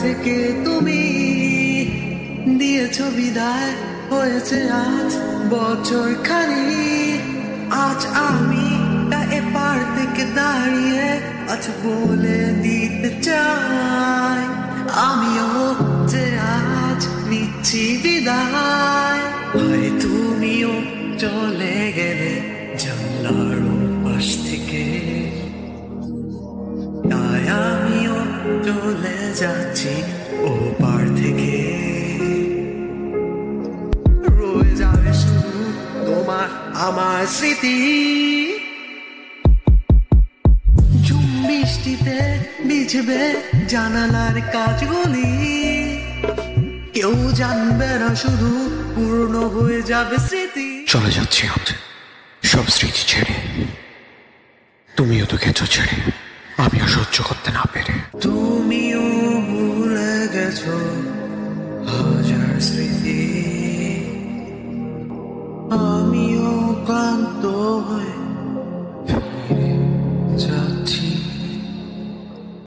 থেকে তুমি দিয়েছো বিদায়, হয়েছে আজ বছর খানি। আজ আমি তা এপার থেকে দাঁড়িয়ে আজ বলে দিতে চাই, আমিও যে আজ নিচ্ছি বিদায়। ভাই তুমিও চলে গেলে জানলার পাশ থেকে, তাই আমিও চলে যাচ্ছি ও পার থেকে। রয়ে যাবে শুধু তোমার আমার স্মৃতি, ঝুম বৃষ্টিতে ভিজবে জানালার কাঁচগুলি। কেউ জানবে না, শুধু পূর্ণ হয়ে যাবে স্মৃতি। চলে যাচ্ছি আজ সব স্মৃতি ছেড়ে, তুমিও তো গেছো ছেড়ে, আমিও সহ্য করতে না পেরে। তুমিও ভুলে গেছো হাজার স্মৃতি, আমিও ক্লান্ত হয়ে